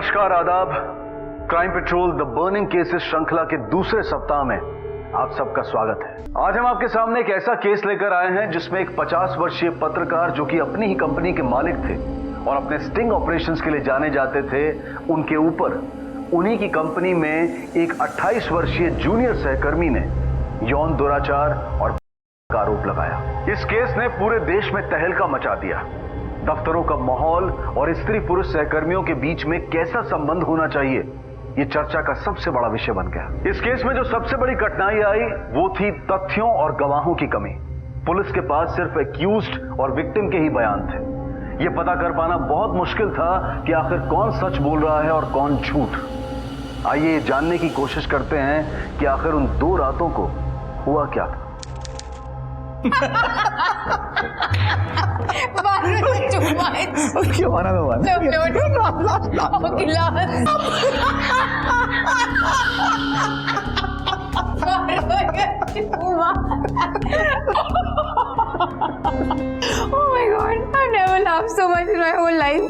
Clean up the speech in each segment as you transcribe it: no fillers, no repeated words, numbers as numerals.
नमस्कार, आदाब। Crime petrol the burning cases श्रृंखला के दूसरे सप्ताह में आप सबका स्वागत है। आज हम आपके सामने एक ऐसा केस लेकर आए हैं जिसमें एक 50 वर्षीय पत्रकार जो कि अपनी ही कंपनी के मालिक थे और अपने स्टिंग ऑपरेशंस के लिए जाने जाते थे, उनके ऊपर उन्हीं की कंपनी में एक 28 वर्षीय जूनियर सहकर्मी ने यौन दुराचार और का आरोप लगाया। इस केस ने पूरे देश में तहलका मचा दिया। दफ्तरों का माहौल और स्त्री पुरुष सहकर्मियों के बीच में कैसा संबंध होना चाहिए, ये चर्चा का सबसे बड़ा विषय बन गया। इस केस में जो सबसे बड़ी कठिनाई आई वो थी तथ्यों और गवाहों की कमी। पुलिस के पास सिर्फ एक्यूज्ड और विक्टिम के ही बयान थे। ये पता कर पाना बहुत मुश्किल था कि आखिर कौन सच बोल रहा है और कौन झूठ। आइए जानने की कोशिश करते हैं कि आखिर उन 2 रातों को हुआ क्या था। क्यों माना मैं माना? Oh my God! I've never laughed so much in my whole life.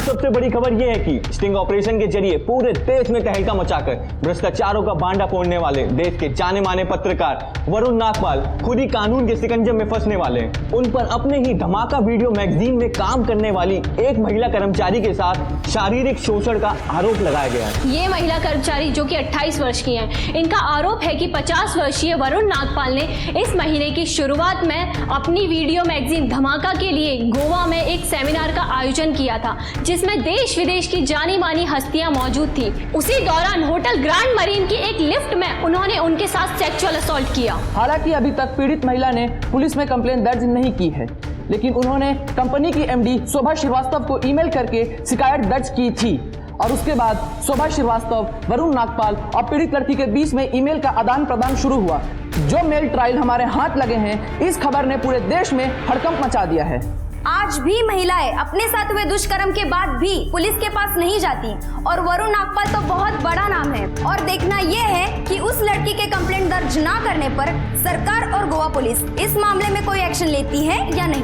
सबसे बड़ी खबर यह है कि स्टिंग ऑपरेशन के जरिए पूरे देश में तहलका मचाकर भ्रष्टाचारों का भांडा फोड़ने वाले देश के जाने माने पत्रकार वरुण नागपाल खुद ही कानून के शिकंजे में फंसने वाले हैं। उन पर अपने ही धमाका वीडियो मैगजीन में काम करने वाली एक महिला कर्मचारी के साथ शारीरिक शोषण का आरोप लगाया गया है। ये महिला कर्मचारी जो कि 28 वर्ष की हैं, इनका आरोप है कि 50 वर्षीय वरुण नागपाल ने इस महीने की शुरुआत में अपनी वीडियो मैगजीन धमाका के लिए गोवा में एक सेमिनार का आयोजन किया था, जिसमें देश विदेश की जानी मानी हस्तियां मौजूद थी। उसी दौरान होटल ग्रैंड मरीन की एक लिफ्ट में उन्होंने उनके साथ सेक्सुअल असॉल्ट किया। हालांकि अभी तक पीड़ित महिला ने पुलिस में कंप्लेंट दर्ज नहीं की है, लेकिन उन्होंने कंपनी की एमडी शोभा श्रीवास्तव को ईमेल करके शिकायत दर्ज की थी और उसके बाद शोभा श्रीवास्तव, वरुण नागपाल और पीड़ित लड़की के बीच में ईमेल का आदान प्रदान शुरू हुआ। जो मेल ट्रायल हमारे हाथ लगे हैं, इस खबर ने पूरे देश में हड़कंप मचा दिया है। आज भी महिलाएं अपने साथ हुए दुष्कर्म के बाद भी पुलिस के पास नहीं जाती और वरुण नागपाल तो बहुत बड़ा नाम है। और देखना यह है कि उस लड़की के कंप्लेंट दर्ज ना करने पर सरकार और गोवा पुलिस इस मामले में कोई एक्शन लेती है या नहीं।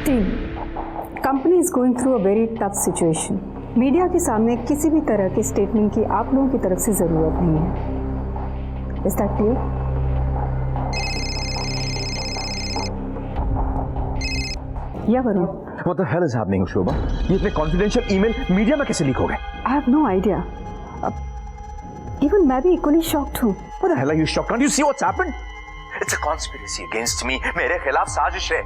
Team, company is going through a very tough situation. Media के सामने किसी भी तरह के स्टेटमेंट की आप लोगों की तरफ से जरूरत नहीं है। Is that clear? या Varun? What the hell is happening, शोभा? ये इतने कॉन्फिडेंशियल ईमेल मीडिया में कैसे लीक हो गए? I have no idea. Even मैं भी equally shocked हूँ। What the hell are you shocked? Can't you see what's happened? It's a conspiracy against me. मेरे खिलाफ साजिश है।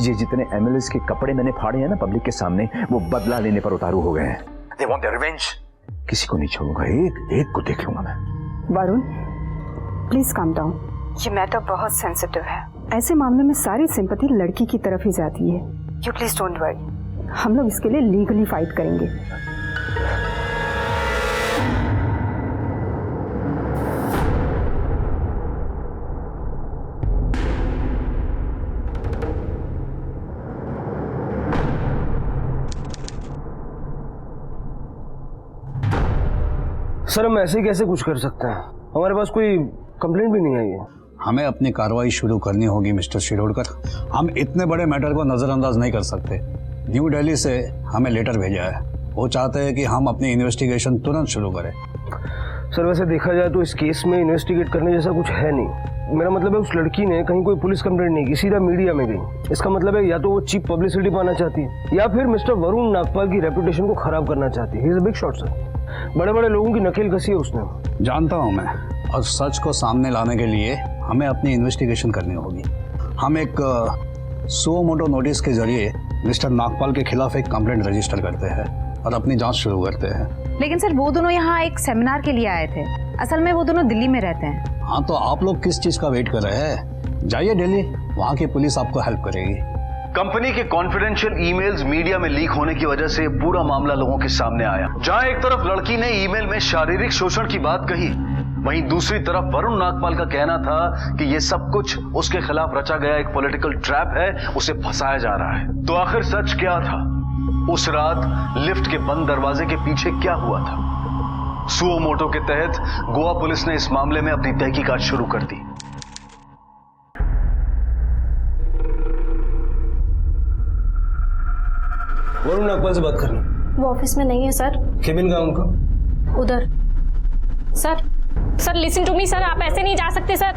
ये जितने एमएलएस के कपड़े मैंने फाड़े हैं ना पब्लिक के सामने, वो बदला लेने पर उतारू हो गए हैं। They want their revenge. किसी को नहीं छोड़ूंगा, एक को देख लूंगा मैं। Varun, please calm down. ये मैटर बहुत सेंसिटिव है। ऐसे मामले में सारी सिंपैथी लड़की की तरफ ही जाती है। यू प्लीज डोंट वरी, हम लोग इसके लिए लीगली फाइट करेंगे। सर, हम ऐसे कैसे कुछ कर सकते हैं? हमारे पास कोई कंप्लेंट भी नहीं आई है। हमें अपनी कार्रवाई शुरू करनी होगी मिस्टर शिरोडकर। हम इतने बड़े मैटर को नज़रअंदाज नहीं कर सकते। न्यू दिल्ली से हमें लेटर भेजा है, वो चाहते हैं कि हम अपनी इन्वेस्टिगेशन तुरंत शुरू करें। सर, वैसे देखा जाए तो इस केस में इन्वेस्टिगेट करने जैसा कुछ है नहीं। मेरा मतलब है उस लड़की ने कहीं कोई पुलिस कंप्लेंट नहीं की, सीधा मीडिया में गई। इसका मतलब है या तो वो चीप पब्लिसिटी पाना चाहती है या फिर मिस्टर वरुण नागपाल की रेपुटेशन को खराब करना चाहती है। He is a big shot sir. बड़े बड़े लोगों की नकेल कसी है उसने। जानता हूँ मैं, और सच को सामने लाने के लिए हमें अपनी इन्वेस्टिगेशन करनी होगी। हम एक सो मोटो नोटिस के जरिए मिस्टर नागपाल के खिलाफ एक कंप्लेंट रजिस्टर करते हैं और अपनी जांच शुरू करते हैं। लेकिन सर, वो दोनों यहाँ एक सेमिनार के लिए आए थे। असल में वो दोनों दिल्ली में रहते हैं। हाँ, तो आप लोग किस चीज का वेट कर रहे हैं? जाइए दिल्ली, वहाँ की पुलिस आपको हेल्प करेगी। कंपनी के कॉन्फिडेंशियल ईमेल्स मीडिया में लीक होने की वजह से पूरा मामला लोगों के सामने आया। जहां एक तरफ लड़की ने ईमेल में शारीरिक शोषण की बात कही, वहीं दूसरी तरफ वरुण नागपाल का कहना था कि यह सब कुछ उसके खिलाफ रचा गया एक पॉलिटिकल ट्रैप है, उसे फंसाया जा रहा है। तो आखिर सच क्या था? उस रात लिफ्ट के बंद दरवाजे के पीछे क्या हुआ था? सुओ मोटो के तहत गोवा पुलिस ने इस मामले में अपनी तहकीकात शुरू कर दी। वरुण नागपाल से बात करनी। वो ऑफिस में नहीं है सर। केबिन कहाँ उनका? उधर। Sir listen to me sir, आप ऐसे नहीं जा सकते सर।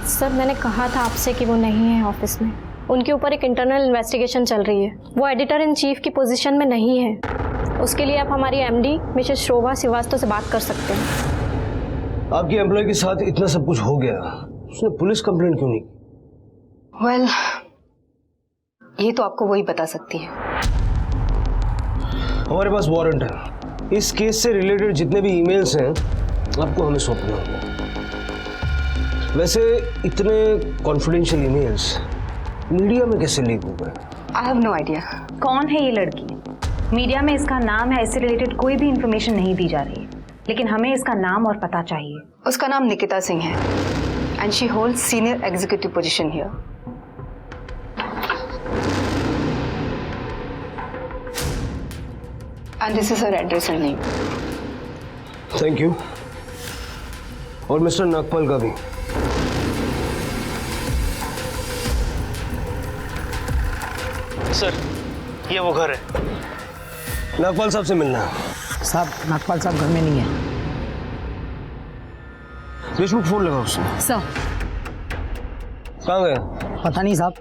सर मैंने कहा था आपसे कि वो नहीं है ऑफिस में। उनके ऊपर एक इंटरनल इन्वेस्टिगेशन चल रही है। वो एडिटर इन चीफ की पोजीशन में नहीं है। उसके लिए आप हमारी एमडी मिसेस शोभा श्रीवास्तव से बात कर सकते हैं। आपकी एम्प्लॉय के साथ इतना सब कुछ हो गया, उसने पुलिस कंप्लेंट क्यों नहीं की? वेल, ये तो आपको वही बता सकती है। हमारे पास वारंट है। इस केस से रिलेटेड जितने भी ईमेल्स हैं आपको हमें सौंपने होंगे। वैसे इतने कॉन्फिडेंशियल ईमेल्स मीडिया में कैसे लीक हो गए? I have no idea. कौन है ये लड़की? मीडिया में इसका नाम है, इससे रिलेटेड कोई भी इंफॉर्मेशन नहीं दी जा रही है, लेकिन हमें इसका नाम और पता चाहिए। उसका नाम निकिता सिंह है and she holds senior executive position here. And this is her address and name. Thank you. और मिस्टर नागपाल का भी। सर ये वो घर है। नागपाल साहब से मिलना है। साहब नागपाल साहब घर में नहीं है। देशमुख फोन लगा उसने। सर कहाँ गए? पता नहीं साहब।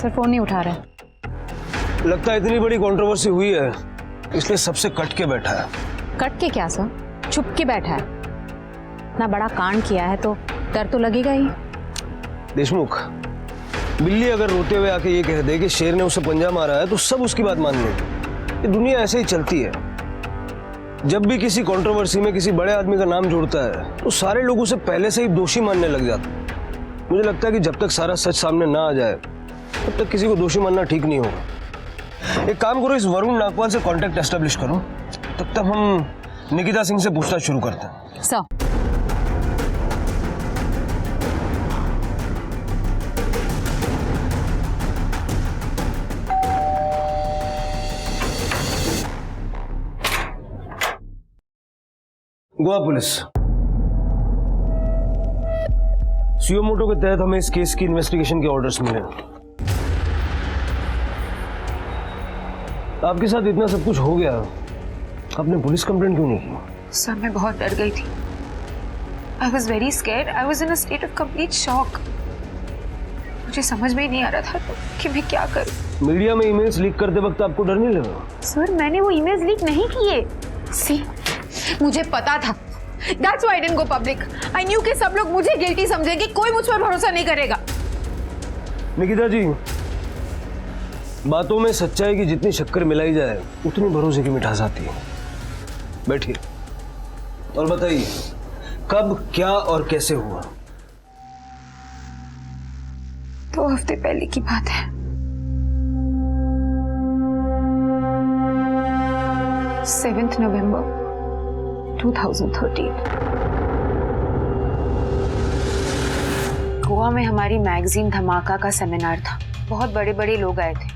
सर फोन नहीं उठा रहे। लगता है इतनी बड़ी कंट्रोवर्सी हुई है इसलिए सबसे कट के बैठा है। कट के क्या सर, छुप के बैठा है। ना बड़ा कांड किया है तो डर तो लगेगा ही। देशमुख, बिल्ली अगर रोते हुए आके ये कह दे कि शेर ने उसे पंजा मारा है तो सब उसकी बात मान लेंगे। ये दुनिया ऐसे ही चलती है। जब भी किसी कंट्रोवर्सी में किसी बड़े आदमी का नाम जुड़ता है तो सारे लोग उसे पहले से ही दोषी मानने लग जाते हैं। मुझे लगता है कि जब तक सारा सच सामने ना आ जाए तब तक किसी को दोषी मानना ठीक नहीं होगा। एक काम करो, इस वरुण नागपाल से कांटेक्ट एस्टेब्लिश करो, तब तक हम निकिता सिंह से पूछताछ शुरू करते हैं। Sir Goa police, suo motu के तहत हमें इस केस की इन्वेस्टिगेशन के ऑर्डर्स मिले। आपके साथ इतना सब कुछ हो गया, आपने पुलिस कंप्लेंट क्यों नहीं की? सर मैं बहुत डर गई थी। I was very scared. I was in a state of complete shock. मुझे समझ में ही नहीं आ रहा था कि मैं क्या करूं। मीडिया में ईमेल्स लीक करते वक्त आपको डर नहीं लगा? सर मैंने वो ईमेल्स लीक नहीं किए। सी मुझे पता था। That's why I didn't go public. I knew कि सब लोग मुझे गिल्टी समझेंगे, कोई मुझ पर भरोसा नहीं करेगा। निकिता जी, बातों में सच्चाई की जितनी शक्कर मिलाई जाए उतनी भरोसे की मिठास आती है। बैठिए और बताइए कब, क्या और कैसे हुआ? 2 हफ्ते पहले की बात है। 7 नवंबर 2013। गोवा में हमारी मैगजीन धमाका का सेमिनार था। बहुत बड़े बड़े लोग आए थे।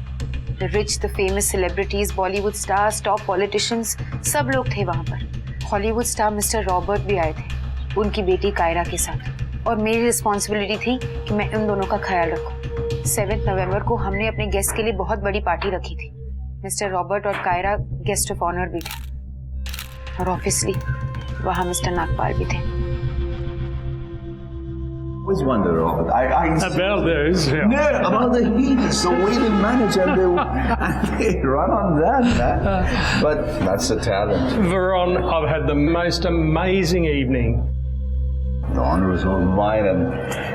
The rich, the famous celebrities, Bollywood stars, top politicians, सब लोग थे वहां पर। हॉलीवुड स्टार मिस्टर रॉबर्ट भी आए थे उनकी बेटी कायरा के साथ, और मेरी रिस्पॉन्सिबिलिटी थी कि मैं उन दोनों का ख्याल रखूं। 7 नवंबर को हमने अपने गेस्ट के लिए बहुत बड़ी पार्टी रखी थी। मिस्टर रॉबर्ट और कायरा गेस्ट ऑफ ऑनर भी थे, और ऑब्वियसली वहाँ मिस्टर नागपाल भी थे। Always wonder, Robert. About those, yeah. No, about the heaters, the way they manage and they run on that, man. But that's the talent. Veron, I've had the most amazing evening. The honor is all mine, and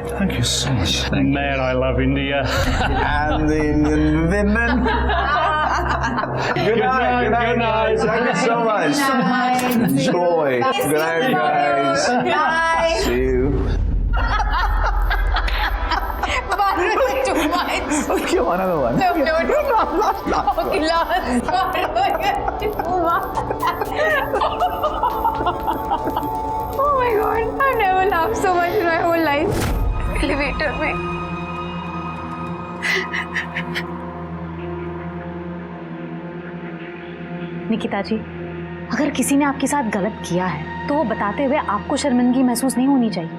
thank you so much. Thank Man, I love India. you. And the Indian women. Good night. Good night. Thank you so much. Joy. Good night, guys. See you. क्यों आना मैं one? Oh my God, I never laughed so much in my whole life. Elevator में. निकिता जी, अगर किसी ने आपके साथ गलत किया है तो वो बताते हुए आपको शर्मिंदगी महसूस नहीं होनी चाहिए,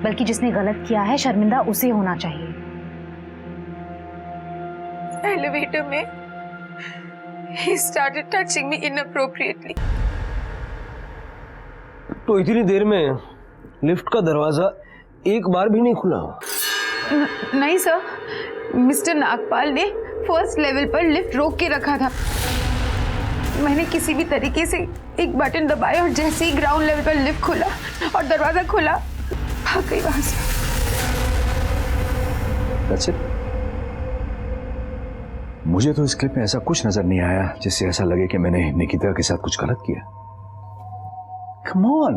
बल्कि जिसने गलत किया है शर्मिंदा उसे होना चाहिए। Elevator में he started touching me inappropriately. तो इतनी देर में लिफ्ट का दरवाजा एक बार भी नहीं खुला? नहीं सर, मिस्टर नागपाल ने फर्स्ट लेवल पर लिफ्ट रोक के रखा था। मैंने किसी भी तरीके से एक बटन दबाया और जैसे ही ग्राउंड लेवल पर लिफ्ट खुला और दरवाजा खुला, भाग गई वहां से। That's it? मुझे तो इस क्लिप में ऐसा कुछ नजर नहीं आया जिससे ऐसा लगे कि मैंने निकिता के साथ कुछ गलत किया। Come on,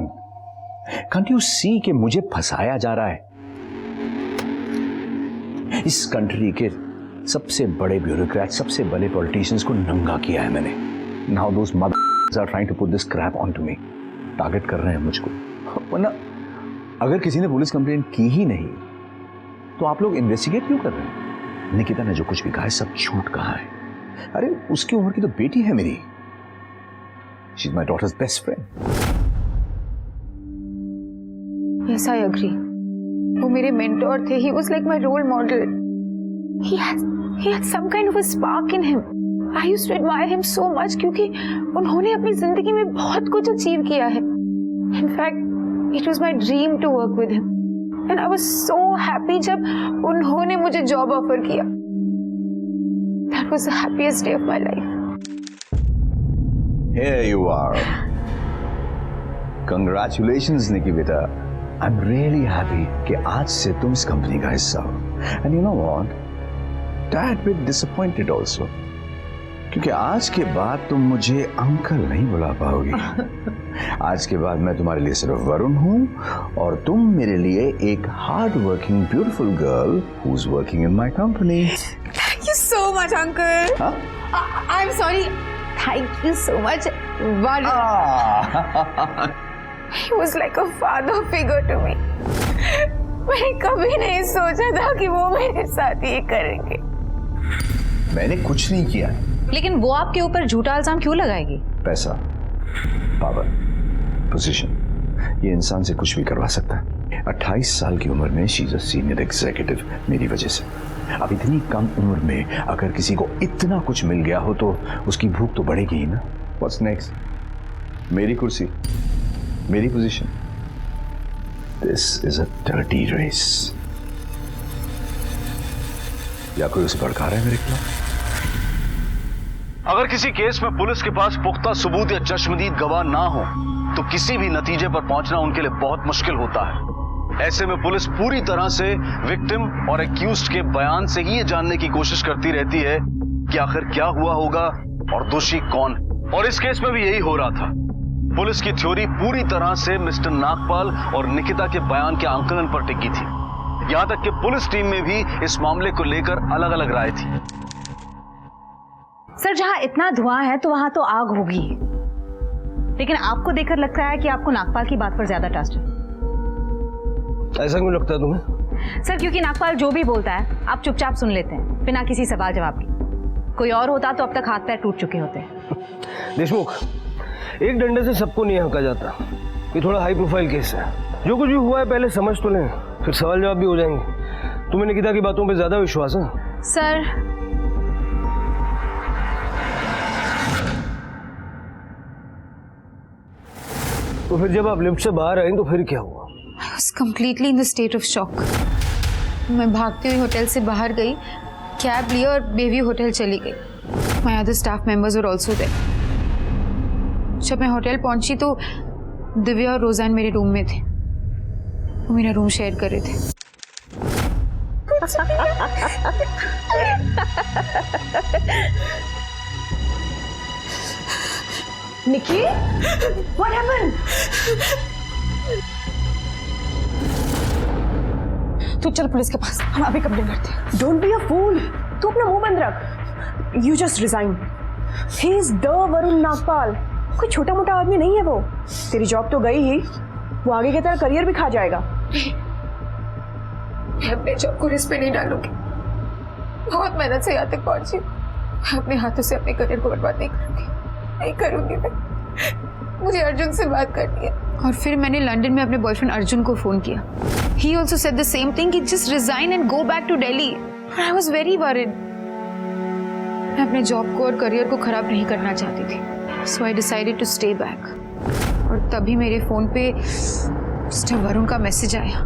can't you see कि मुझे फंसाया जा रहा है? इस कंट्री के सबसे बड़े ब्यूरोक्रेट, सबसे बड़े पॉलिटिशियंस को नंगा किया है मैंने। Now those mothers are trying to put this crap onto me. Target कर रहे हैं मुझको। वरना अगर किसी ने पुलिस कंप्लेंट की ही नहीं तो आप लोग इन्वेस्टिगेट क्यों कर रहे हैं? निकिता ने जो कुछ भी कहा है सब झूठ कहा है। अरे उसकी उम्र की तो बेटी है मेरी। She's my daughter's best friend. Yes, I agree. वो मेरे मेंटोर थे. He was like my role model. He had some kind of a spark in him. I used to admire him so much क्योंकि उन्होंने अपनी जिंदगी में बहुत कुछ अचीव किया है. In fact, it was my dream to work with him. And I was so happy जब उन्होंने मुझे जॉब ऑफर किया. That was the happiest day of my life. Here you are. Congratulations, Nikki beta. I'm really happy कि आज से तुम इस company का हिस्सा हो. And you know what? Tad bit disappointed also. क्योंकि आज के बाद तुम मुझे अंकल नहीं बुला पाओगी. आज के बाद मैं तुम्हारे लिए सिर्फ वरुण हूँ और तुम मेरे लिए एक hard working beautiful girl who's working in my company. Thank you so much, uncle. Huh? I'm sorry. Thank you so much, Varun. He was like a father figure to me. मैंने कभी नहीं सोचा था कि वो मेरे साथ ये करेंगे. मैंने कुछ नहीं किया. लेकिन वो आपके ऊपर झूठा इल्जाम क्यों लगाएगी? पैसा, पावर, पोजीशन, ये इंसान से कुछ भी करवा सकता है. 28 साल की उम्र में she is a senior executive मेरी वजह से. अब इतनी कम उम्र में अगर किसी को इतना कुछ मिल गया हो तो उसकी भूख तो बढ़ेगी ही ना. What's next? मेरी कुर्सी, मेरी position. This is a dirty race. या कोई उसे भड़का रहा है मेरे खिलाफ? अगर किसी केस में पुलिस के पास पुख्ता सबूत या चश्मदीद गवाह ना हो तो किसी भी नतीजे पर पहुंचना उनके लिए बहुत मुश्किल होता है. ऐसे में पुलिस पूरी तरह से विक्टिम और एक्यूज्ड के बयान से ही ये जानने की कोशिश करती रहती है कि आखिर क्या हुआ होगा और दोषी कौन है. और इस केस में भी यही हो रहा था. पुलिस की थ्योरी पूरी तरह से मिस्टर नागपाल और निकिता के बयान के आंकलन पर टिकी थी. यहां तक कि पुलिस टीम में भी इस मामले को लेकर अलग अलग राय थी. सर, जहां इतना धुआं है तो वहां तो आग होगी, लेकिन आपको देखकर लगता है कि आपको नागपाल की बात पर ज्यादा ट्रस्ट है. ऐसा क्यों लगता है तुम्हें? सर, क्योंकि नागपाल जो भी बोलता है आप चुपचाप सुन लेते हैं बिना किसी सवाल जवाब के. कोई और होता तो अब तक हाथ पैर टूट चुके होते. देशमुख, एक डंडे से सबको नहीं हका जाता. ये थोड़ा हाई प्रोफाइल केस है. जो कुछ भी हुआ है पहले समझ तो लें, फिर सवाल जवाब भी हो जाएंगे. तुम्हें निकिता की बातों पे ज्यादा विश्वास है? सर, तो फिर जब आप लिफ्ट से बाहर आई तो फिर क्या हुआ? I was completely in the state of shock. मैं भागती हुई होटल से बाहर गई, कैब लिया और बेबी होटल चली गई. My other staff members were also there. जब मैं होटल पहुंची तो दिव्या और रोजान मेरे रूम में थे. वो मेरा रूम शेयर कर रहे थे. निकी, what happened? तू चल पुलिस के पास, हम अभी कंप्लेन करते हैं। डोंट बी अ फूल, तू अपना मुंह बंद रख। You just resign. He is the Varun Nagpal, कोई छोटा मोटा आदमी नहीं है वो। तेरी जॉब तो गई ही, वो आगे की तरह करियर भी खा जाएगा। मैं अपने जॉब को रिस्क पे नहीं डालूंगी। बहुत मेहनत से यहाँ तक पहुंची, मैं अपने हाथों से अपने करियर को बर्बाद नहीं करूंगी, नहीं करूंगी मैं। मुझे अर्जुन से बात करनी है। और फिर मैंने लंदन में अपने बॉयफ्रेंड अर्जुन को फोन किया। He also said the same thing कि just resign and go back to Delhi. I was very worried. मैं अपने जॉब को और करियर को खराब नहीं करना चाहती थी, so I decided to stay back. और तभी मेरे फोन पे मिस्टर वरुण का मैसेज आया।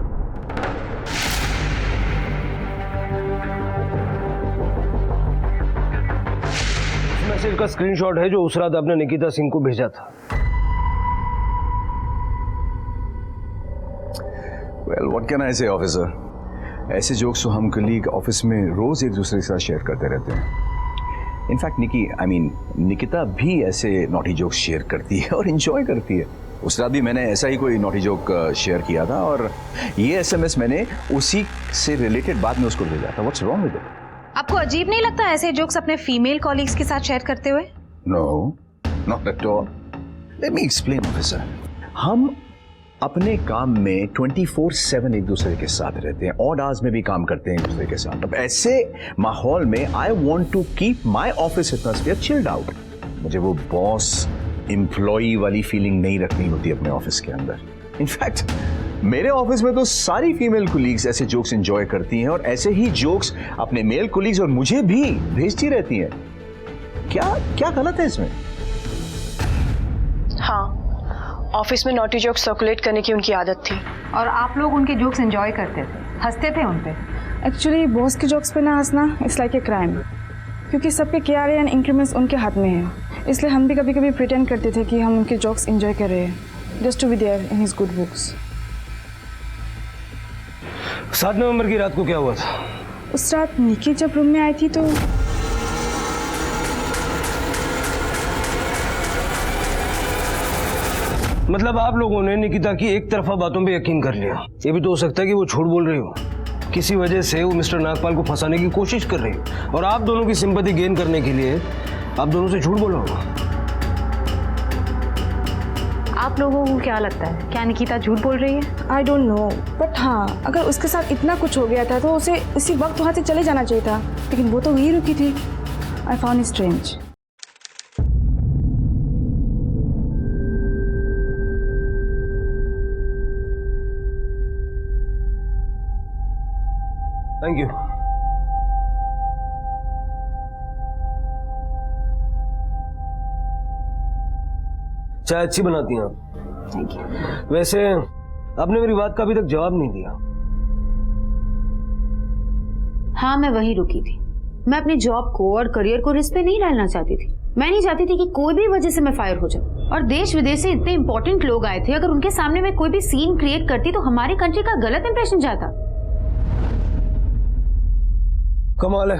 मैसेज का स्क्रीनशॉट है जो उस रात आपने निकिता सिंह को भेजा था। Well, what can I say, officer? ऐसे जोक्स तो हम कलीग ऑफिस में रोज एक दूसरे के साथ शेयर करते रहते हैं। इनफैक्ट निकिता भी ऐसे नॉटी जोक्स शेयर करती है और इंजॉय करती है। उस रात भी मैंने ऐसा ही कोई नॉटी जोक शेयर किया था और ये एसएमएस मैंने उसी से रिलेटेड बाद में उसको भेजा था। What's wrong with it? आपको अजीब नहीं लगता ऐसे जोक्स अपने फीमेल कॉलीग्स के साथ शेयर करते हुए? No, not at all. Let me explain, officer. हम अपने काम में 24/7 एक दूसरे के साथ रहते हैं, ऑड आवर्स में भी काम करते हैं एक दूसरे के साथ। अब ऐसे माहौल में I want to keep my office atmosphere chilled out. मुझे वो बॉस एम्प्लॉई वाली फीलिंग नहीं रखनी होती अपने ऑफिस के अंदर। इनफैक्ट मेरे ऑफिस में तो सारी फीमेल कोलीग्स ऐसे जोक्स एंजॉय करती हैं और ऐसे ही जोक्स अपने मेल कोलीग्स और मुझे भी भेजती रहती हैं। क्या क्या गलत है इसमें? हाँ, ऑफिस में नॉटी जोक्स सर्कुलेट करने की उनकी आदत थी और आप लोग उनके जोक्स एंजॉय करते थे, हंसते थे उन पे। एक्चुअली बॉस के जोक्स पे ना हंसना इट्स लाइक ए क्राइम, क्योंकि सबके KRA एंड इंक्रीमेंट्स उनके हाथ में है। इसलिए हम भी कभी कभी प्रिटेंड करते थे कि हम उनके जोक्स एंजॉय कर रहे हैं, just to be there in his good books. 7 नवंबर की रात को क्या हुआ था? उस रात निकी जब रूम में आई थी तो मतलब आप लोगों ने निकिता की एक तरफा बातों पे यकीन कर लिया। ये भी तो हो सकता है कि वो झूठ बोल रही हो, किसी वजह से वो मिस्टर नागपाल को फंसाने की कोशिश कर रही है और आप दोनों की सिंपैथी गेन करने के लिए आप दोनों से झूठ बोला होगा। आप लोगों को क्या लगता है, क्या निकिता झूठ बोल रही है? आई डोंट नो, बट हाँ, अगर उसके साथ इतना कुछ हो गया था तो उसे इसी वक्त वहाँ से चले जाना चाहिए था, लेकिन वो तो वहीं रुकी थी। I found it strange. Thank you. चाय अच्छी बनाती हैं आप। Thank you. वैसे आपने मेरी बात का अभी तक जवाब नहीं दिया। हाँ, मैं वहीं रुकी थी। मैं अपने जॉब को और करियर को रिस्क पे नहीं डालना चाहती थी। मैं नहीं चाहती थी कि कोई भी वजह से मैं फायर हो जाऊं। और देश विदेश से इतने इंपॉर्टेंट लोग आए थे, अगर उनके सामने मैं कोई भी सीन क्रिएट करती तो हमारी कंट्री का गलत इंप्रेशन जाता। कमाल है,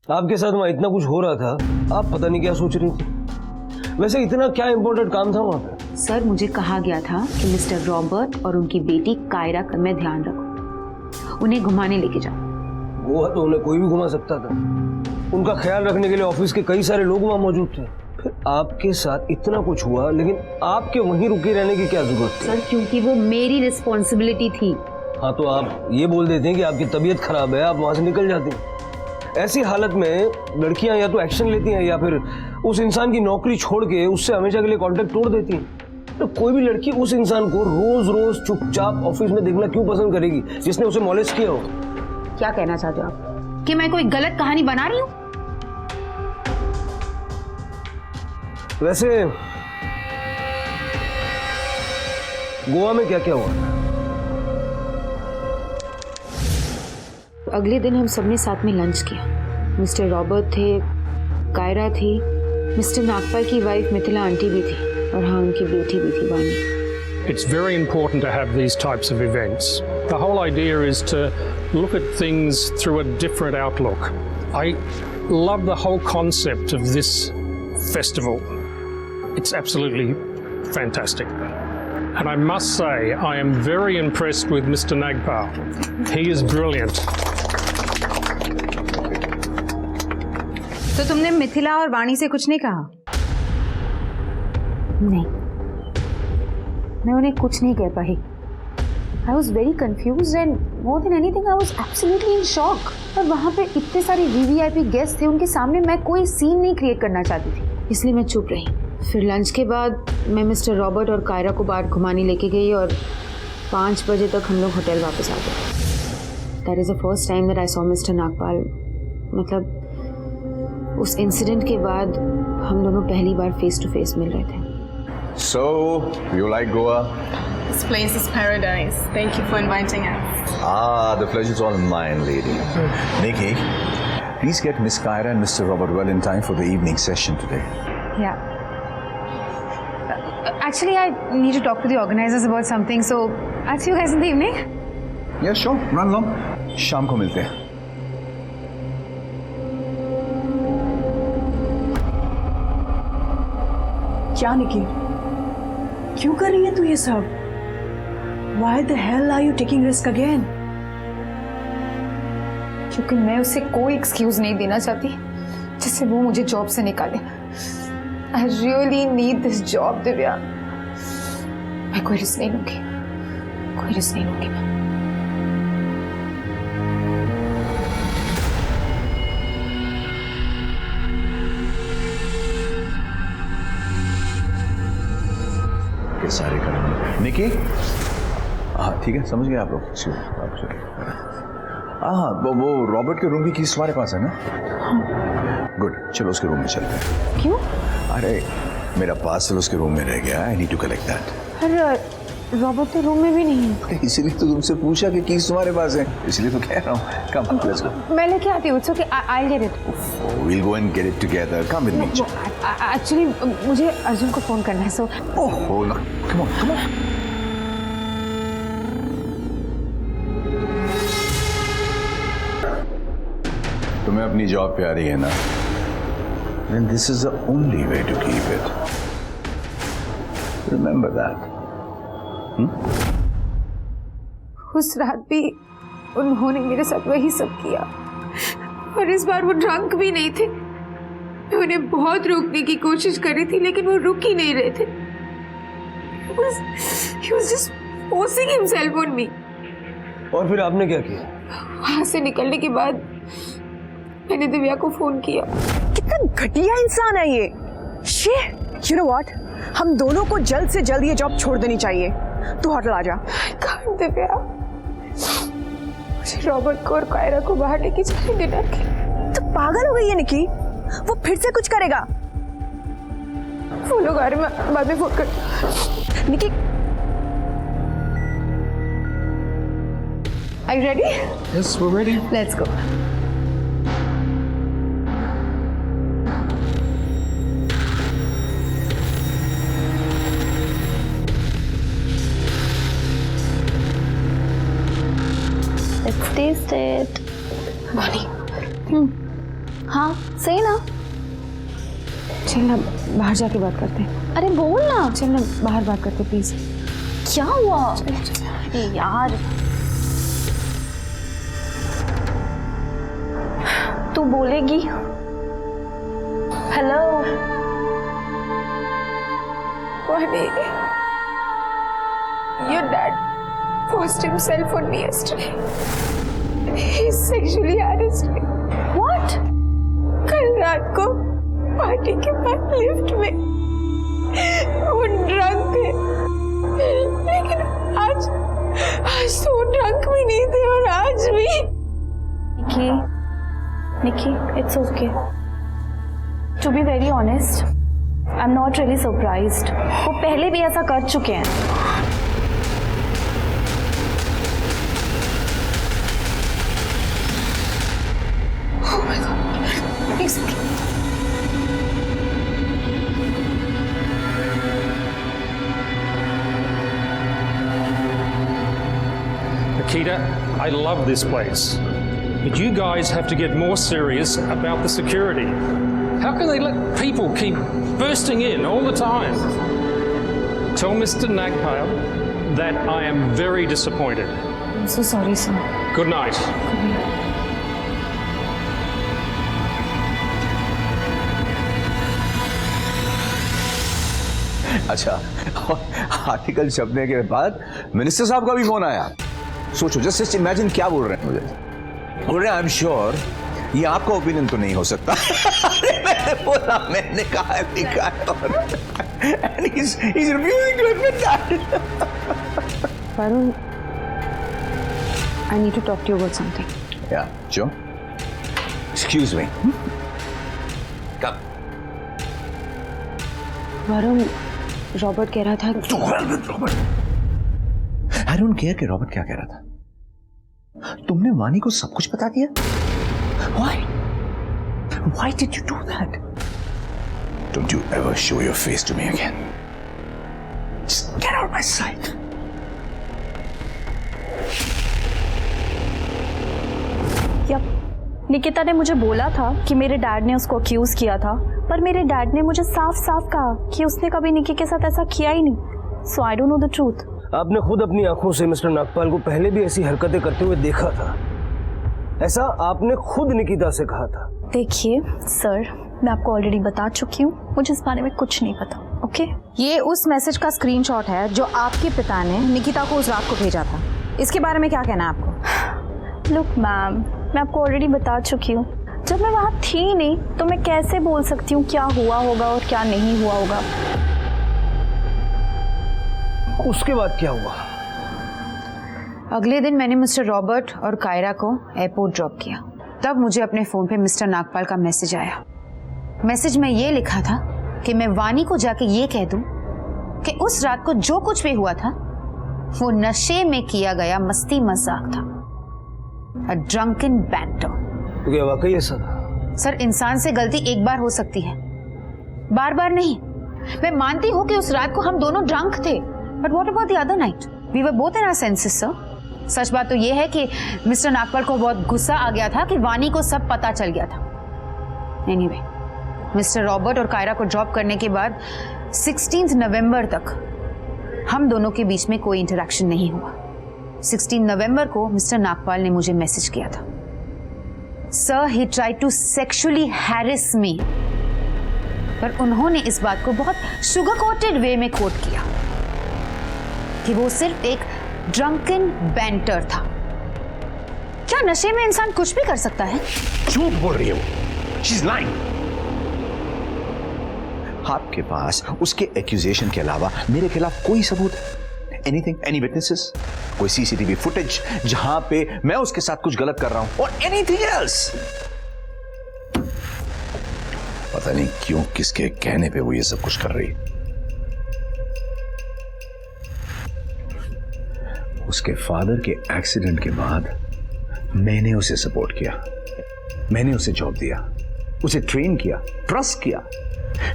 आपके साथ वहां इतना कुछ हो रहा था, आप पता नहीं क्या सोच रही थी। वैसे इतना क्या इंपॉर्टेंट काम था वहां पे? सर, मुझे कहा गया था कि मिस्टर रॉबर्ट और उनकी बेटी कायरा का मैं ध्यान रखूं, उन्हें घुमाने लेके जाऊं। गोवा तो उन्हें कोई भी घुमा सकता था, उनका ख्याल रखने के लिए ऑफिस के कई सारे लोग वहां मौजूद थे। फिर आपके साथ इतना कुछ हुआ, लेकिन आपके वहीं रुके रहने की क्या जरूरत थी? सर, क्योंकि वो मेरी रिस्पॉन्सिबिलिटी थी। हाँ, तो आप ये बोल देते हैं कि आपकी तबीयत खराब है, आप वहां से निकल जाती हैं। ऐसी हालत में लड़कियां या तो एक्शन लेती हैं या फिर उस इंसान की नौकरी छोड़ के उससे हमेशा के लिए कांटेक्ट तोड़ देती हैं। तो कोई भी लड़की उस इंसान को रोज रोज चुपचाप ऑफिस में देखना क्यों पसंद करेगी जिसने उसे मॉलेस्ट किया हो? क्या कहना चाहते हो आप कि मैं कोई गलत कहानी बना रही हूँ? वैसे गोवा में क्या क्या हुआ? अगले दिन हम सबने साथ में लंच किया। मिस्टर रॉबर्ट थे, कायरा थी, मिस्टर नागपाल की वाइफ मिथिला आंटी भी थी और हाँ, उनकी बेटी भी थी वानी। It's very important to have these types of events. The whole idea is to look at things through a different outlook. I love the whole concept of this festival. It's absolutely fantastic. And I must say, I am very impressed with Mr. Nagpal. He is brilliant. तो तुमने मिथिला और वाणी से कुछ नहीं कहा? नहीं, मैं उन्हें कुछ नहीं कह पाई। I was very confused and more than anything I was absolutely in shock. और वहाँ पे इतने सारे VVIP गेस्ट थे, उनके सामने मैं कोई सीन नहीं क्रिएट करना चाहती थी, इसलिए मैं चुप रही। फिर लंच के बाद मैं मिस्टर रॉबर्ट और कायरा को बाहर घुमाने लेके गई और 5 बजे तक हम लोग होटल वापस आ गए। That is the first time that I saw Mr. Nagpal. मतलब उस इंसिडेंट के बाद हम दोनों पहली बार फेस टू फेस मिल रहे थे। So, you like Goa? This place is paradise. Thank you for inviting us. The pleasure is all mine, lady. Nikki, please get Miss Kyra and Mr. Robert well in time for the evening session today. Yeah. Actually, I need to talk to the organizers about something, so I'll see you guys in the evening. Yeah, sure. Run along. शाम को मिलते हैं। क्या निकी, क्यों कर रही है तू ये सब? Why the hell are you taking risk again? क्योंकि मैं उसे कोई एक्सक्यूज नहीं देना चाहती जिससे वो मुझे जॉब से निकाले। I really need this job, Divya. मैं कोई रिस्क नहीं लूंगी, कोई रिस्क नहीं लूंगी मैं। सारे करेंगे। निकी, हाँ ठीक है, समझ गए आप लोग। हाँ, वो रॉबर्ट के रूम की कीज तुम्हारे पास है ना? गुड, चलो उसके रूम में चलते हैं। क्यों? अरे मेरा पार्सल उसके रूम में रह गया, I need to collect that. अरे रॉबर्ट के रूम में भी नहीं है। इसीलिए तो तुमसे पूछा कि कीज तुम्हारे पास है, इसलिए तो कह रहा हूँ। Come, let's go. मैं लेके आती हूँ। Okay, I get it. We'll go and get it together. Come with me. Actually मुझे अर्जुन को फोन करना है, सो ओह ना, कम ऑन, कम ऑन। तुम्हें अपनी जॉब प्यारी है ना? Then this is the only way to keep it. Remember that. उस रात भी उन्होंने मेरे साथ वही सब किया और इस बार वो ड्रंक भी नहीं थे। मैं उन्हें बहुत रोकने की कोशिश कर रही थी लेकिन वो रुक ही नहीं रहे थे। He was just forcing himself on me. और फिर आपने क्या किया? वहां से निकलने के बाद मैंने दिव्या को फोन किया। कितना घटिया इंसान है ये। Shit, you know what? हम दोनों को जल्द से जल्द ये जॉब छोड़ देनी चाहिए। तू होटल आ जा। दिव्या, मुझे रॉबर्ट को और कायरा को बाहर लेके चले डिनर के। तो पागल हो गई है निकी, वो फिर से कुछ करेगा। वो लोग आ रहे, मैं बाद में फोन कर। निकी, Are you ready? Yes, we're ready. Let's go. Let's taste it. वाणी, हाँ सही ना? चल ना बाहर जाके बात करते हैं। अरे बोल ना। चल ना बाहर बात करते प्लीज। क्या हुआ? अरे यार, तू बोलेगी? Hello Vani, your dad forced himself on me yesterday. He sexually harassed me. What? कल रात को पार्टी के बाद लिफ्ट में वो ड्रंक थे, लेकिन आज तो वो ड्रंक भी नहीं थे और आज भी। Nikki, it's okay. To be very honest, I'm not really surprised. वो पहले भी ऐसा कर चुके हैं। Oh my God! It's okay. Nikita, I love this place. But you guys have to get more serious about the security. How can they let people keep bursting in all the time? Tell Mr. Nagpal that I am very disappointed. I'm so sorry, sir. Good night. अच्छा, article छपने के बाद minister साहब का भी phone आया। सोचो, just imagine क्या बोल रहे हैं मुझे। बोल रहे हैं, आई एम श्योर ये आपका ओपिनियन तो नहीं हो सकता। मैंने बोला, मैंने कहा लिखा है और and he's refusing to admit that. Varun, I need to talk to you about something. Yeah, sure. Excuse me. Come. Varun, Robert कह रहा था रॉबर्ट, आई डोंट केयर कि रॉबर्ट क्या कह रहा था। तुमने वानी को सब कुछ बता दिया? Why did you do that? Don't you ever show your face to me again. Just get out of my sight. Nikita ने मुझे बोला था कि मेरे डैड ने उसको अक्यूज किया था, पर मेरे डैड ने मुझे साफ साफ कहा कि उसने कभी निकी के साथ ऐसा किया ही नहीं। So I don't know the truth. आपने खुद अपनी आंखों से मिस्टर नागपाल को पहले भी ऐसी हरकतें करते हुए देखा था। ऐसा आपने खुद निकिता से कहा था। देखिए सर, मैं आपको ऑलरेडी बता चुकी हूँ, मुझे इस बारे में कुछ नहीं पता। ओके? ये उस मैसेज का स्क्रीनशॉट है जो आपके पिता ने निकिता को उस रात को भेजा था। इसके बारे में क्या कहना है आपको? लुक मैम, मैं आपको ऑलरेडी बता चुकी हूँ, जब मैं वहाँ थी नहीं तो मैं कैसे बोल सकती हूँ क्या हुआ होगा और क्या नहीं हुआ होगा। उसके बाद क्या हुआ? अगले दिन मैंने मिस्टर रॉबर्ट और कायरा को एयरपोर्ट ड्रॉप किया। तब मुझे अपने फोन पे मिस्टर नागपाल का मैसेज आया। मैसेज में ये लिखा था कि मैं वानी को जाके ये कह दूं कि उस रात को जो कुछ भी हुआ था वो नशे में किया गया मस्ती मजाक था। A drunken banter. तो क्या वाकई ऐसा था? सर, इंसान से गलती एक बार हो सकती है, बार बार नहीं। मैं मानती हूँ कि उस रात को हम दोनों ड्रंक थे, but what about the other night? We were both in our senses sir. सच बात तो ये है कि मिस्टर नागपाल को बहुत गुस्सा आ गया था कि वानी को सब पता चल गया था। एनीवे, मिस्टर रॉबर्ट और कायरा को ड्रॉप करने के बाद 16 नवंबर तक हम दोनों के बीच में कोई इंटरेक्शन नहीं हुआ। 16 नवंबर को मिस्टर नागपाल ने मुझे मैसेज किया था, sir he tried to sexually harass me, पर उन्होंने इस बात को बहुत शुगर कोटेड वे में कोट किया कि वो सिर्फ एक ड्रंकन बैंटर था। क्या नशे में इंसान कुछ भी कर सकता है? झूठ बोल रही है वो। She's lying. आपके पास उसके एक्यूजेशन के अलावा मेरे खिलाफ कोई सबूत है? Anything? Any witnesses? कोई CCTV फुटेज जहां पे मैं उसके साथ कुछ गलत कर रहा हूं? और anything else? पता नहीं क्यों किसके कहने पे वो ये सब कुछ कर रही है। उसके फादर के एक्सीडेंट के बाद मैंने उसे सपोर्ट किया, मैंने उसे जॉब दिया, उसे ट्रेन किया, ट्रस्ट किया।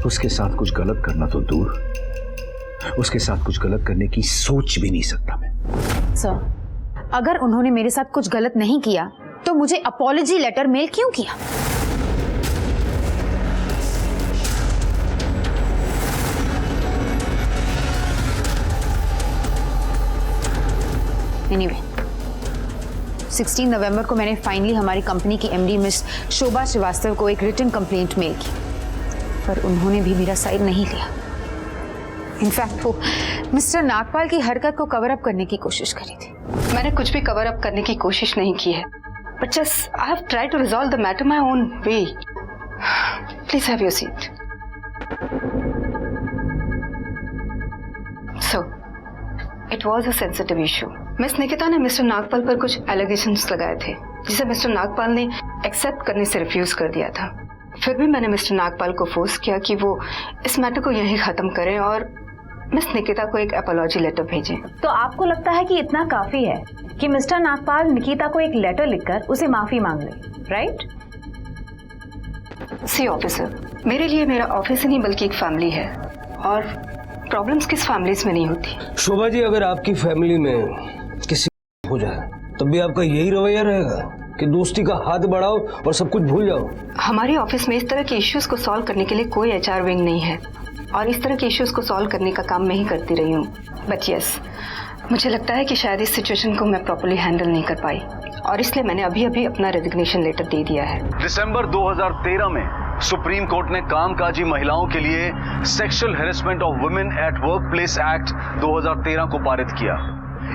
उसके साथ कुछ गलत करना तो दूर, उसके साथ कुछ गलत करने की सोच भी नहीं सकता मैं। सर, अगर उन्होंने मेरे साथ कुछ गलत नहीं किया तो मुझे अपॉलजी लेटर मेल क्यों किया? एनीवे, 16 नवंबर को मैंने फाइनली हमारी कंपनी की एमडी मिस शोभा श्रीवास्तव को एक रिटन कंप्लेंट मेल की, पर उन्होंने भी मेरा साइड नहीं लिया। इनफैक्ट वो मिस्टर नागपाल की हरकत को कवर अप करने की कोशिश करी थी। मैंने कुछ भी कवर अप करने की कोशिश नहीं की है, but just I have tried to resolve the matter my own way. Please have your seat. So it was a sensitive issue. Miss Nikita ने मिस्टर नागपाल पर कुछ एलिगेशंस लगाए थे जिसे मिस्टर नागपाल ने एक्सेप्ट करने से रिफ्यूज कर दिया था। फिर भी मैंने मिस्टर नागपाल को फोर्स किया कि वो इस मैटर को यहीं खत्म करें और मिस निकिता को एक अपॉलॉजी लेटर भेजें। तो आपको लगता है कि इतना काफी है कि मिस्टर नागपाल निकिता को एक लेटर लिखकर उसे माफी मांग ले, राइट? सी ऑफिसर, मेरे लिए मेरा ऑफिस ही नहीं बल्कि एक फैमिली है, और प्रॉब्लम्स किस फैमिलीज में नहीं होती। शोभा जी, अगर आपकी फैमिली में किसी हो जाए तब भी आपका यही रवैया रहेगा कि दोस्ती का हाथ बढ़ाओ और सब कुछ भूल जाओ? हमारे ऑफिस में इस तरह के इश्यूज को सॉल्व करने के लिए कोई HR विंग नहीं है। और इस तरह के इश्यूज को सॉल्व करने का काम मैं ही करती रही हूँ। बट यस, मुझे लगता है कि शायद इस सिचुएशन को मैं प्रॉपर्ली हैंडल नहीं कर पाई और इसलिए मैंने अभी अभी अपना रेजिग्नेशन लेटर दे दिया है। दिसंबर 2013 में सुप्रीम कोर्ट ने कामकाजी महिलाओं के लिए sexual harassment of women at workplace act 2013 को पारित किया।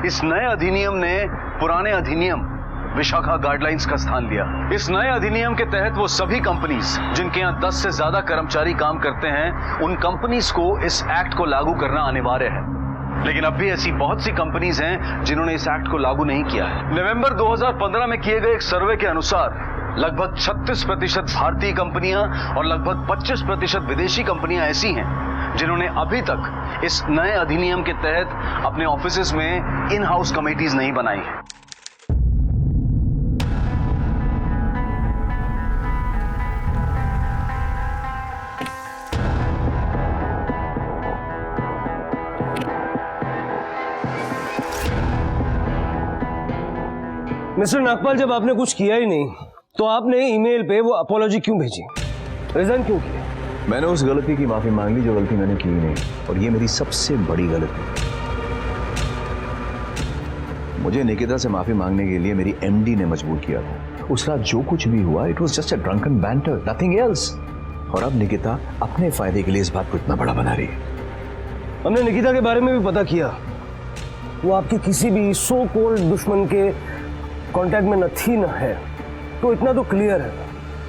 इस नए अधिनियम ने पुराने अधिनियम विशाखा गाइडलाइंस का स्थान लिया। इस नए अधिनियम के तहत वो सभी कंपनीज जिनके यहाँ 10 से ज्यादा कर्मचारी काम करते हैं, उन कंपनीज को इस एक्ट को लागू करना अनिवार्य है। लेकिन अब भी ऐसी बहुत सी कंपनीज हैं जिन्होंने इस एक्ट को लागू नहीं किया है। नवंबर 2015 में किए गए एक सर्वे के अनुसार लगभग 36% भारतीय कंपनियां और लगभग 25% विदेशी कंपनियां ऐसी हैं जिन्होंने अभी तक इस नए अधिनियम के तहत अपने ऑफिसेज में इन हाउस कमेटीज नहीं बनाई है। मिस्टर नागपाल, जब आपने कुछ किया ही नहीं तो आपने ईमेल पे वो अपॉलॉजी क्यों भेजी, रिजाइन क्यों किया? मैंने उस गलती की माफी मांग ली जो गलती मैंने की नहीं, और ये मेरी सबसे बड़ी गलती। मुझे निकिता से माफी मांगने के लिए मेरी एमडी ने मजबूर किया था। उस रात जो कुछ भी हुआ, it was just a drunken banter, nothing else. और अब निकिता अपने फायदे के लिए इस बात को इतना बड़ा बना रही है। हमने निकिता के बारे में भी पता किया। वो आपके किसी भी सो कॉल्ड दुश्मन के कांटेक्ट में न थी न है। तो इतना तो क्लियर है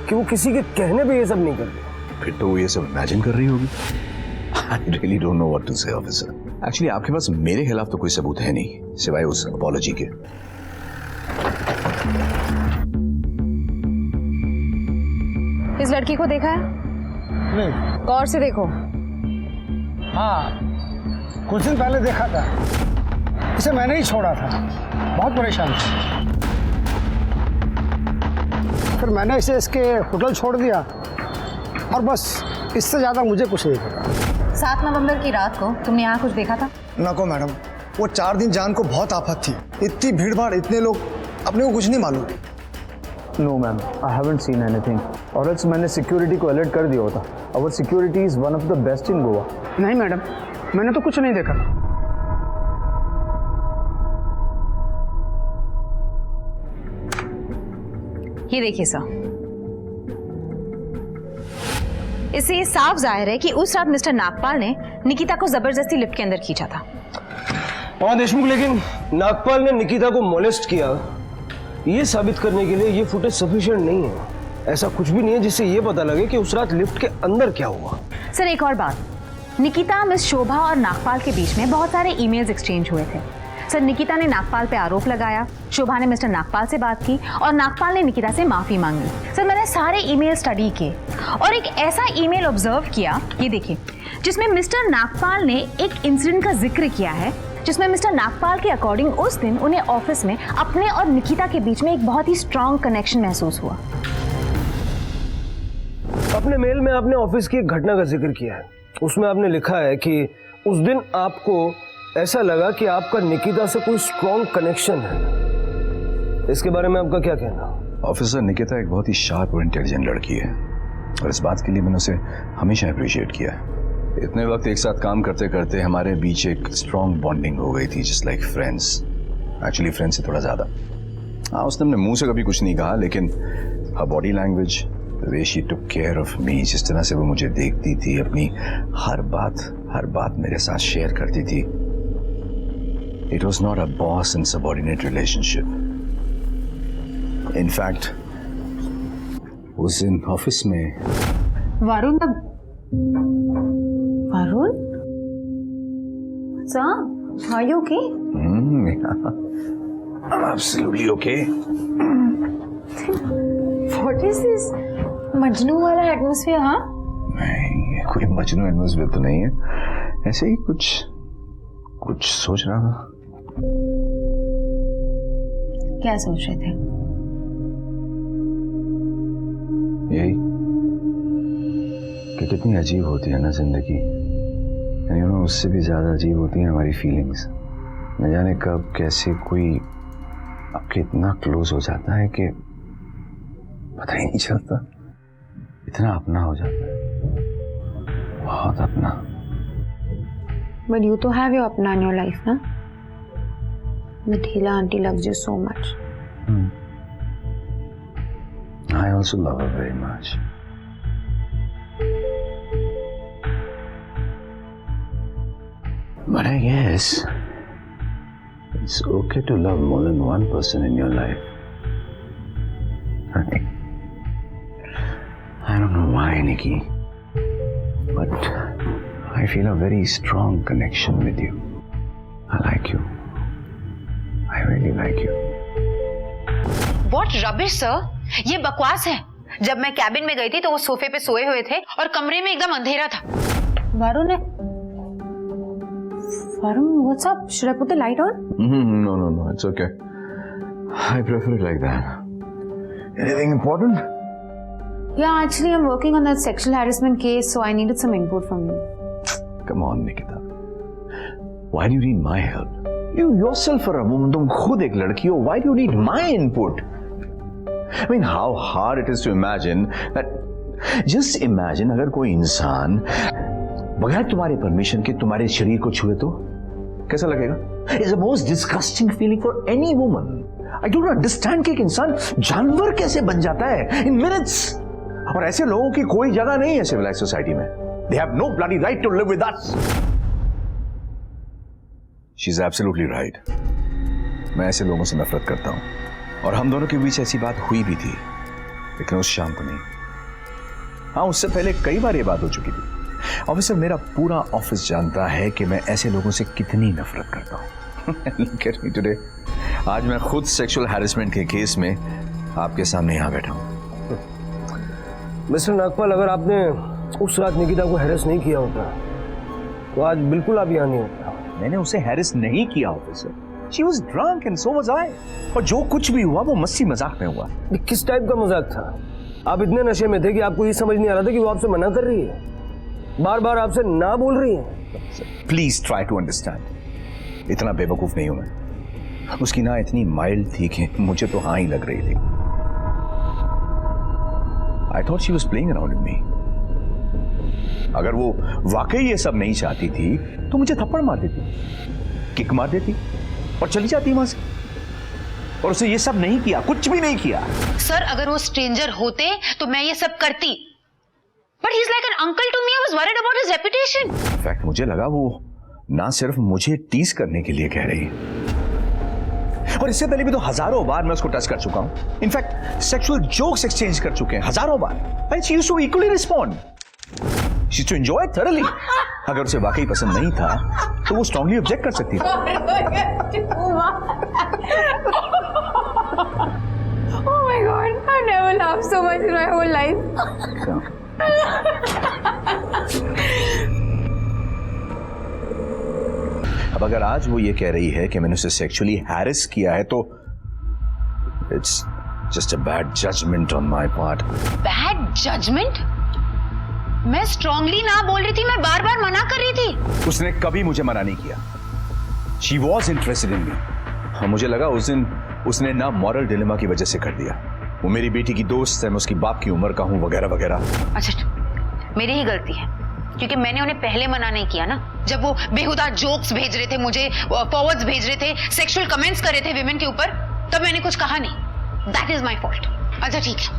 कि वो किसी के कहने पे ये सब नहीं करती। फिर तो वो ये सब इमेजिन कर रही होगी। I really don't know what to say, officer. Actually, आपके पास मेरे खिलाफ तो कोई सबूत है नहीं सिवाय उस अपॉलॉजी के। इस लड़की को देखा है? नहीं। गौर से देखो। हाँ, कुछ दिन पहले देखा था। इसे मैंने ही छोड़ा था, बहुत परेशान था। फिर मैंने इसे इसके होटल छोड़ दिया और बस इससे ज़्यादा मुझे कुछ नहीं पता। 7 नवंबर की रात को तुमने यहाँ कुछ देखा था? नको मैडम, वो 4 दिन जान को बहुत आफत थी। इतनी भीड़ भाड़, इतने लोग, अपने को कुछ नहीं मालूम। No ma'am, I haven't seen anything, or else मैंने सिक्योरिटी को अलर्ट कर दिया होता। Our security is one of the best in Goa. नहीं मैडम, मैंने तो कुछ नहीं देखा। ये देखिए सर, इससे ये साफ जाहिर है कि उस रात मिस्टर नागपाल ने निकिता को जबरदस्ती लिफ्ट के अंदर खींचा था। और देशमुख, लेकिन नागपाल ने निकिता को मोलेस्ट किया, ये साबित करने के लिए ये फुटेज सफिशिएंट नहीं है। ऐसा कुछ भी नहीं है जिससे ये पता लगे कि उस रात लिफ्ट के अंदर क्या हुआ। सर एक और बात, निकिता, मिस शोभा और नागपाल के बीच में बहुत सारे ईमेल्स एक्सचेंज हुए थे। सर निकिता ने नागपाल पे आरोप लगाया, शोभा ने मिस्टर नागपाल से बात की और नागपाल ने निकिता से माफी मांगी। सर मैंने सारे ईमेल स्टडी किए और एक ऐसा ईमेल ऑब्जर्व किया, ये देखिए, जिसमें मिस्टर नागपाल ने एक इंसिडेंट का जिक्र किया है, जिसमें मिस्टर नागपाल के अकॉर्डिंग उस दिन उन्हें ऑफिस में अपने और निकिता के बीच में एक बहुत ही स्ट्रॉन्ग कनेक्शन महसूस हुआ। अपने मेल में आपने ऑफिस की एक घटना का जिक्र किया है। उसमें आपने लिखा है कि उस दिन आपको ऐसा लगा कि आपका निकिता से कोई स्ट्रॉन्ग कनेक्शन है। इसके बारे में आपका क्या कहना? ऑफिसर, निकिता एक बहुत ही शार्प और इंटेलिजेंट लड़की है और इस बात के लिए मैंने उसे हमेशा अप्रिशिएट किया है। इतने वक्त एक साथ काम करते करते हमारे बीच एक स्ट्रॉन्ग बॉन्डिंग हो गई थी, just like friends. Actually friends से थोड़ा ज्यादा। हाँ, उसने अपने मुंह से कभी कुछ नहीं कहा, लेकिन her body language, the way she took care of me, जिस तरह से वो मुझे देखती थी, अपनी हर बात मेरे साथ शेयर करती थी। It was not a boss and subordinate relationship. In fact, उस दिन ऑफिस में Varun Sir, are you okay? I'm absolutely okay. What is this? Majnu वाला एटमॉस्फेयर? हाँ? नहीं, कोई मजनू एटमॉस्फेयर तो नहीं है, ऐसे ही कुछ सोच रहा था। क्या सोच रहे थे? यही कि कितनी अजीब होती है ना जिंदगी, उससे भी ज्यादा अजीब होती है हमारी फीलिंग्स। न जाने कब कैसे कोई आपके इतना क्लोज हो जाता है कि पता ही नहीं चलता, इतना अपना हो जाता है, बहुत अपना। But you to have your apna in your life, na? Mithila auntie loves you so much. I also love her very much. But I guess it's okay to love more than one person in your life. I don't know why, Nikki, but I feel a very strong connection with you. I like you. I really like you. What rubbish, sir? ये बकवास है। जब मैं cabin में गई थी तो वो सोफे पे सोए हुए थे और कमरे में एकदम अंधेरा था। Varun, what's up? Should I put the light on? No, it's okay. I prefer it like that. Anything important? Yeah, actually I'm working on that sexual harassment case, so I needed some input from you. Come on, Nikita. Why do you need my help? You yourself are a woman. तुम खुद एक लड़की हो. Why do you need my input? I mean, how hard it is to imagine that. Just imagine अगर कोई इंसान बगैर तुम्हारे परमिशन के तुम्हारे शरीर को छुए तो कैसा लगेगा? It's the most disgusting feeling for any woman. I don't understand कि एक इंसान जानवर कैसे बन जाता है in minutes. और ऐसे लोगों की कोई जगह नहीं है civilized society में. They have no bloody right to live with us. She's absolutely right. मैं ऐसे लोगों से नफरत करता हूं और हम दोनों के बीच ऐसी बात हुई भी थी, लेकिन उस शाम को नहीं। हाँ, उससे पहले कई बार ये बात हो चुकी थी। ऑफिसर, मेरा पूरा ऑफिस जानता है कि मैं ऐसे लोगों से कितनी नफरत करता हूं। Look at me today. आज मैं खुद सेक्सुअल हैरेसमेंट के केस में आपके सामने यहाँ बैठा हूं। मिस्टर नागपाल, अगर आपने उस रात निकिता को हैरेस नहीं किया होता तो आज बिल्कुल आप यहाँ नहीं होता। मैंने उसे हैरेस नहीं किया officer. She was drunk and so was I. और जो कुछ भी हुआ वो मस्ती मजाक में हुआ। किस टाइप का मजाक था? आप इतने नशे में थे कि आपको ये समझ नहीं आ रहा था कि वो आपसे मना कर रही है, बार बार आपसे ना बोल रही है। Please try to understand. इतना बेवकूफ नहीं हूं मैं। उसकी ना इतनी माइल्ड थी कि मुझे तो हाँ ही लग रही थी। I thought she was playing around with me. अगर वो वाकई ये सब नहीं चाहती थी तो मुझे थप्पड़ मार देती, किक मार देती और चली जाती वहां से। और उसे ये सब नहीं किया, कुछ भी नहीं किया। सर, अगर वो स्ट्रेंजर होते तो मैं ये सब करती। But he's like an uncle to me. I was worried about his reputation. In fact, मुझे लगा वो ना सिर्फ मुझे टीज करने के लिए कह रही है, और इससे पहले भी तो हजारों बार मैं उसको टच कर चुका हूं। इनफैक्ट सेक्सुअल जोक्स एक्सचेंज कर चुके हैं हजारों बार। And she used to equally respond. She used to enjoy it thoroughly. अगर उसे वाकई पसंद नहीं था तो वो स्ट्रांगली ऑब्जेक्ट कर सकती थी। Oh my God! I've never laughed so much in my whole life. अब अगर आज वो ये कह रही है कि मैंने उसे सेक्सुअली हैरेस किया है तो it's just a bad judgement on my part. Bad judgement? मैं स्ट्रांगली ना बोल रही थी, मैं बार बार मना कर रही थी। उसने कभी मुझे मना नहीं किया। She was interested in me. मुझे लगा उस दिन उसने ना मॉरल डिलेमा की वजह से कर दिया। वो मेरी बेटी की दोस्त है, मैं उसकी बाप की उम्र का हूँ, वगैरह वगैरह। अच्छा, मेरी ही गलती है क्योंकि मैंने उन्हें पहले मना नहीं किया ना। जब वो बेहुदा जोक्स भेज रहे थे मुझे, फॉरवर्ड्स भेज रहे थे, सेक्सुअल कमेंट्स कर रहे थे विमेन के ऊपर, तब मैंने कुछ कहा नहीं। That is my fault. अच्छा ठीक है,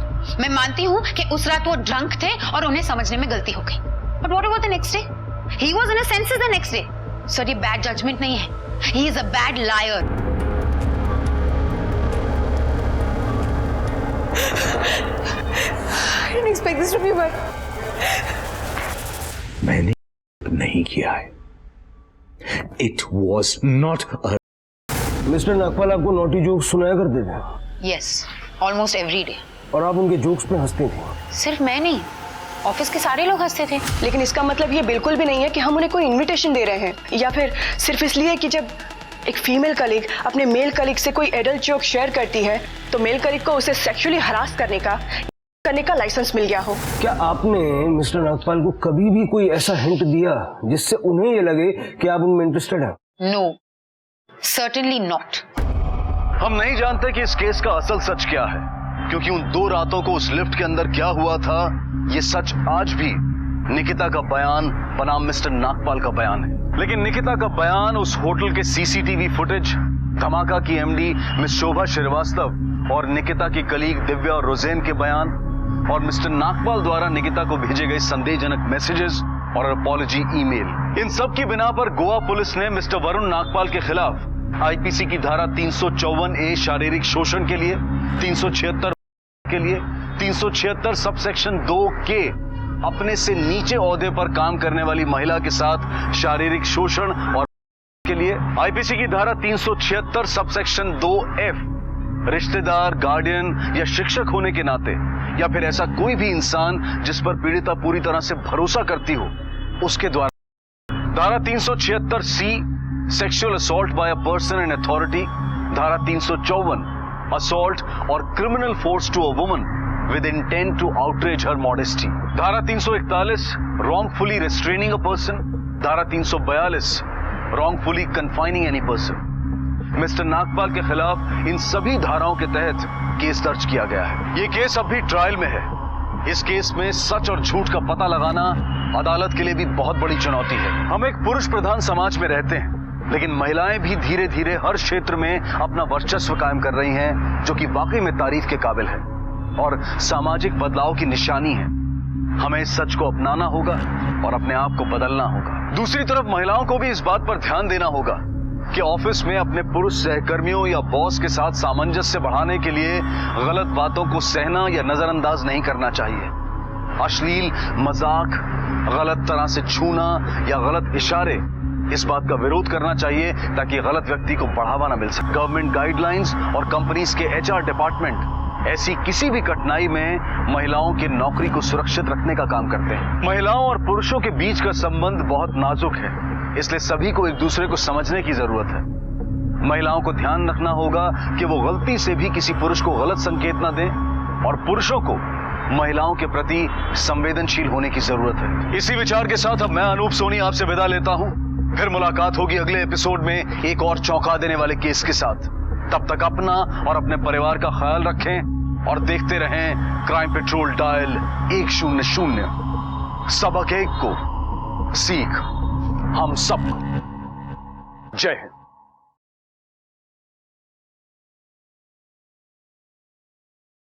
मैं मानती हूँ कि उस रात वो ड्रंक थे और उन्हें समझने में गलती हो गई। But what about the next day? He was in a senses the next day. Sir, ये बैड जजमेंट नहीं है, he is a bad liar. I didn't expect this to be but मैंने नहीं किया है। It was not a... mister Nagpal आपको naughty jokes सुनाया करते थे? Yes, almost every day. और आप उनके जोक्स पे हंसते थे? सिर्फ मैं नहीं, ऑफिस के सारे लोग हंसते थे। लेकिन इसका मतलब ये बिल्कुल भी नहीं है कि हम उन्हें कोई इनविटेशन दे रहे हैं, या फिर सिर्फ इसलिए कि जब एक फीमेल कलीग अपने मेल कलीग से कोई एडल्ट जोक शेयर करती है तो मेल कलीग को उसे सेक्सुअली हरास करने का लाइसेंस मिल गया हो। क्या आपने मिस्टर नागपाल को कभी भी कोई ऐसा हिंट दिया जिससे उन्हें ये लगे कि आप उनमें इंटरेस्टेड हैं? No, certainly not. हम नहीं जानते कि इस केस का असल सच क्या है, क्योंकि उन 2 रातों को उस लिफ्ट के अंदर क्या हुआ था ये सच आज भी निकिता का बयान बनाम मिस्टर नागपाल का बयान है। लेकिन निकिता का बयान, उस होटल के सीसीटीवी फुटेज, धमाका की एमडी मिस शोभा श्रीवास्तव और निकिता की कलीग दिव्या और रोजेन के बयान, और मिस्टर नागपाल द्वारा निकिता को भेजे गए संदेहजनक मैसेजेस और अपॉलजी ईमेल, इन सब की बिना पर गोवा पुलिस ने मिस्टर वरुण नागपाल के खिलाफ आईपीसी की धारा 354A शारीरिक शोषण के लिए, 376 के लिए, 376 सबसेक्शन 2K अपने से नीचे ओहदे पर काम करने वाली महिला के साथ शारीरिक शोषण और के लिए, आईपीसी की धारा 376 सबसेक्शन 2F रिश्तेदार, गार्डियन या शिक्षक होने के नाते, या फिर ऐसा कोई भी इंसान जिस पर पीड़िता पूरी तरह से भरोसा करती हो, उसके द्वारा। धारा 376C sexual assault by a person in authority, धारा 354 असॉल्ट और criminal force to a woman with intent to outrage her modesty, धारा 341 wrongfully restraining a person, धारा 342 wrongfully confining any person। Mister Nagpal के खिलाफ इन सभी धाराओं के तहत केस दर्ज किया गया है। ये केस अब भी ट्रायल में है। इस केस में सच और झूठ का पता लगाना अदालत के लिए भी बहुत बड़ी चुनौती है। हम एक पुरुष प्रधान समाज में रहते हैं, लेकिन महिलाएं भी धीरे धीरे हर क्षेत्र में अपना वर्चस्व कायम कर रही हैं, जो कि वाकई में तारीफ के काबिल है और सामाजिक बदलाव की निशानी है। हमें इस सच को अपनाना होगा और अपने आप को बदलना होगा। दूसरी तरफ महिलाओं को भी इस बात पर ध्यान देना होगा कि ऑफिस में अपने पुरुष सहकर्मियों या बॉस के साथ सामंजस्य बढ़ाने के लिए गलत बातों को सहना या नजरअंदाज नहीं करना चाहिए। अश्लील मजाक, गलत तरह से छूना या गलत इशारे, इस बात का विरोध करना चाहिए ताकि गलत व्यक्ति को बढ़ावा न मिल सके। गवर्नमेंट गाइडलाइंस और कंपनीज के HR डिपार्टमेंट ऐसी किसी भी कठिनाई में महिलाओं की नौकरी को सुरक्षित रखने का काम करते हैं। महिलाओं और पुरुषों के बीच का संबंध बहुत नाजुक है, इसलिए सभी को एक दूसरे को समझने की जरूरत है। महिलाओं को ध्यान रखना होगा कि वो गलती से भी किसी पुरुष को गलत संकेत न दें, और पुरुषों को महिलाओं के प्रति संवेदनशील होने की जरूरत है। इसी विचार के साथ अब मैं अनूप सोनी आपसे विदा लेता हूं। फिर मुलाकात होगी अगले एपिसोड में एक और चौंका देने वाले केस के साथ। तब तक अपना और अपने परिवार का ख्याल रखें और देखते रहें क्राइम पेट्रोल डायल 100। सबक एक को सीख हम सबको। जय हिंद।